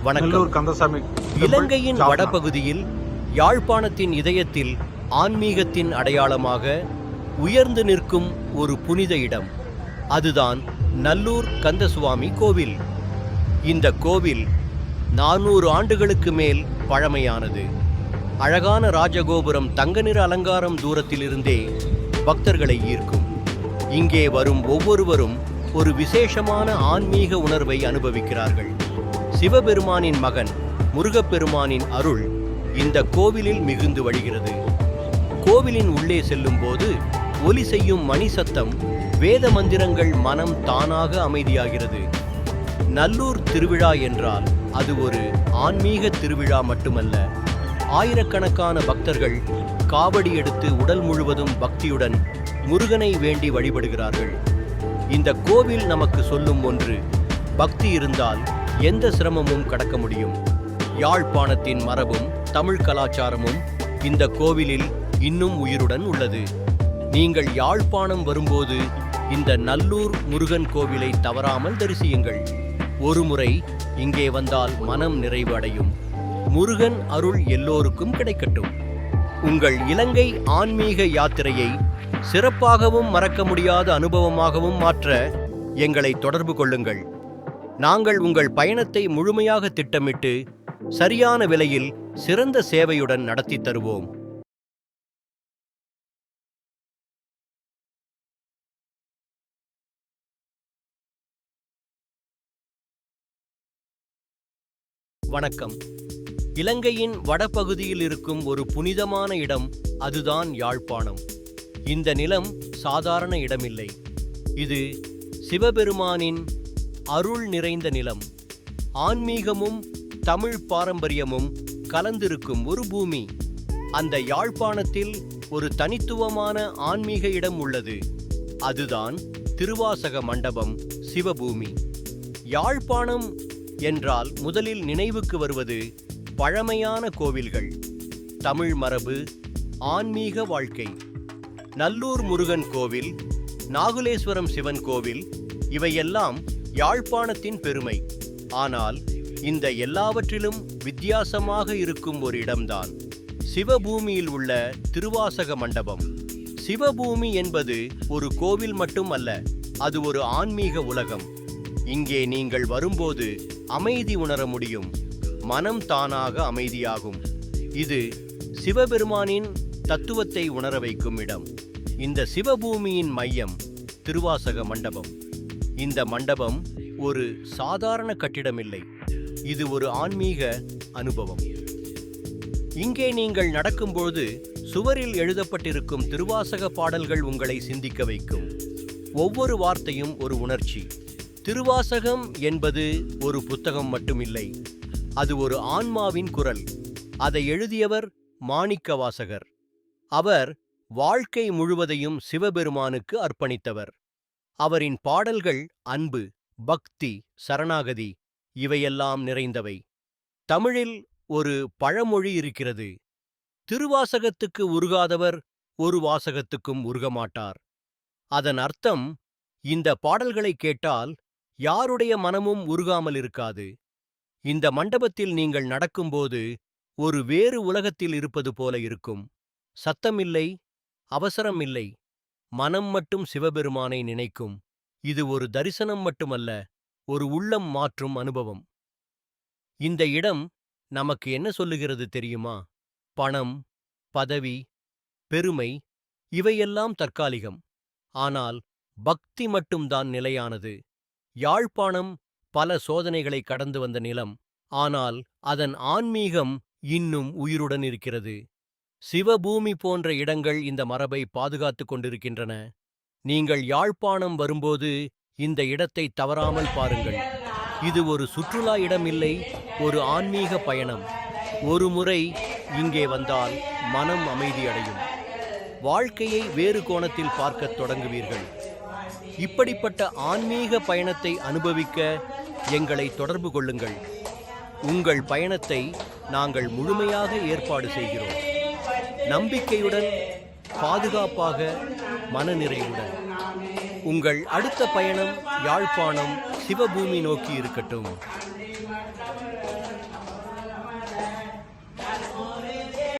வணக்கம். கந்தசாமி இலங்கையின் வடபகுதியில் யாழ்ப்பாணத்தின் இதயத்தில் ஆன்மீகத்தின் அடையாளமாக உயர்ந்து நிற்கும் ஒரு புனித இடம். அதுதான் நல்லூர் கந்தசுவாமி கோவில். இந்த கோவில் 400 ஆண்டுகளுக்கு மேல் பழமையானது. அழகான ராஜகோபுரம், தங்க நிற அலங்காரம் தூரத்திலிருந்தே பக்தர்களை ஈர்க்கும். இங்கே வரும் ஒவ்வொருவரும் ஒரு விசேஷமான ஆன்மீக உணர்வை அனுபவிக்கிறார்கள். சிவபெருமானின் மகன் முருகப்பெருமானின் அருள் இந்த கோவிலில் மிகுந்து வழிகிறது. கோவிலின் உள்ளே செல்லும் போது ஒலி செய்யும் மணி சத்தம், வேத மந்திரங்கள், மனம் தானாக அமைதியாகிறது. நல்லூர் திருவிழா என்றால் அது ஒரு ஆன்மீக திருவிழா மட்டுமல்ல. ஆயிரக்கணக்கான பக்தர்கள் காவடி எடுத்து உடல் முழுவதும் பக்தியுடன் முருகனை வேண்டி வழிபடுகிறார்கள். இந்த கோவில் நமக்கு சொல்லும் ஒன்று: பக்தி இருந்தால் எந்த சிரமமும் கடக்க முடியும். யாழ்ப்பாணத்தின் மரபும் தமிழ் கலாச்சாரமும் இந்த கோவிலில் இன்னும் உயிருடன் உள்ளது. நீங்கள் யாழ்ப்பாணம் வரும்போது இந்த நல்லூர் முருகன் கோவிலை தவறாமல் தரிசியுங்கள். ஒருமுறை இங்கே வந்தால் மனம் நிறைவு அடையும். முருகன் அருள் எல்லோருக்கும் கிடைக்கட்டும். உங்கள் இலங்கை ஆன்மீக யாத்திரையை சிறப்பாகவும் மறக்க முடியாத அனுபவமாகவும் மாற்ற எங்களை தொடர்பு கொள்ளுங்கள். நாங்கள் உங்கள் பயணத்தை முழுமையாக திட்டமிட்டு சரியான விலையில் சிறந்த சேவையுடன் நடத்தி தருவோம். வணக்கம். இலங்கையின் வடபகுதியில் இருக்கும் ஒரு புனிதமான இடம், அதுதான் யாழ்ப்பாணம். இந்த நிலம் சாதாரண இடமில்லை. இது சிவபெருமானின் அருள் நிறைந்த நிலம். ஆன்மீகமும் தமிழ் பாரம்பரியமும் கலந்திருக்கும் ஒரு பூமி. அந்த யாழ்ப்பாணத்தில் ஒரு தனித்துவமான ஆன்மீக இடம் உள்ளது. அதுதான் திருவாசக மண்டபம், சிவபூமி. யாழ்ப்பாணம் என்றால் முதலில் நினைவுக்கு வருவது பழமையான கோவில்கள், தமிழ் மரபு, ஆன்மீக வாழ்க்கை. நல்லூர் முருகன் கோவில், நாகுலேஸ்வரம் சிவன் கோவில், இவையெல்லாம் யாழ்ப்பாணத்தின் பெருமை. ஆனால் இந்த எல்லாவற்றிலும் வித்தியாசமாக இருக்கும் ஒரு இடம்தான் சிவபூமியில் உள்ள திருவாசக மண்டபம். சிவபூமி என்பது ஒரு கோவில் மட்டும் அல்ல, அது ஒரு ஆன்மீக உலகம். இங்கே நீங்கள் வரும்போது அமைதி உணர முடியும். மனம் தானாக அமைதியாகும். இது சிவபெருமானின் தத்துவத்தை உணர வைக்கும் இடம். இந்த சிவபூமியின் மையம் திருவாசக மண்டபம். இந்த மண்டபம் ஒரு சாதாரண கட்டிடமில்லை, இது ஒரு ஆன்மீக அனுபவம். இங்கே நீங்கள் நடக்கும்போது சுவரில் எழுதப்பட்டிருக்கும் திருவாசக பாடல்கள் உங்களை சிந்திக்க வைக்கும். ஒவ்வொரு வார்த்தையும் ஒரு உணர்ச்சி. திருவாசகம் என்பது ஒரு புத்தகம் மட்டுமில்லை, அது ஒரு ஆன்மாவின் குரல். அதை எழுதியவர் மாணிக்கவாசகர். அவர் வாழ்க்கை முழுவதையும் சிவபெருமானுக்கு அர்ப்பணித்தவர். அவரின் பாடல்கள் அன்பு, பக்தி, சரணாகதி இவையெல்லாம் நிறைந்தவை. தமிழில் ஒரு பழமொழி இருக்கிறது: திருவாசகத்துக்கு உருகாதவர் ஒரு வாசகத்துக்கும் உருகமாட்டார். அதன் அர்த்தம், இந்த பாடல்களை கேட்டால் யாருடைய மனமும் உருகாமல் இருக்காது. இந்த மண்டபத்தில் நீங்கள் நடக்கும்போது ஒரு வேறு உலகத்தில் இருப்பது போல இருக்கும். சத்தமில்லை, அவசரம் இல்லை, மனம் மட்டும் சிவபெருமானை நினைக்கும். இது ஒரு தரிசனம் மட்டுமல்ல, ஒரு உள்ளம் மாற்றும் அனுபவம். இந்த இடம் நமக்கு என்ன சொல்லுகிறது தெரியுமா? பணம், பதவி, பெருமை இவையெல்லாம் தற்காலிகம். ஆனால் பக்தி மட்டும்தான் நிலையானது. யாழ்ப்பாணம் பல சோதனைகளை கடந்து வந்த நிலம். ஆனால் அதன் ஆன்மீகம் இன்னும் உயிருடன் இருக்கிறது. சிவபூமி போன்ற இடங்கள் இந்த மரபை பாதுகாத்துக் கொண்டிருக்கின்றன. நீங்கள் யாழ்ப்பாணம் வரும்போது இந்த இடத்தை தவறாமல் பாருங்கள். இது ஒரு சுற்றுலா இடம் இல்லை, ஒரு ஆன்மீக பயணம். ஒரு முறை இங்கே வந்தால் மனம் அமைதியடையும். வாழ்க்கையை வேறு கோணத்தில் பார்க்கத் தொடங்குவீர்கள். இப்படிப்பட்ட ஆன்மீக பயணத்தை அனுபவிக்க எங்களை தொடர்பு கொள்ளுங்கள். உங்கள் பயணத்தை நாங்கள் முழுமையாக ஏற்பாடு செய்கிறோம். நம்பிக்கையுடன், பாதுகாப்பாக, மனநிறைவுடன். உங்கள் அடுத்த பயணம் யாழ்ப்பாணம் சிவபூமி நோக்கி இருக்கட்டும்.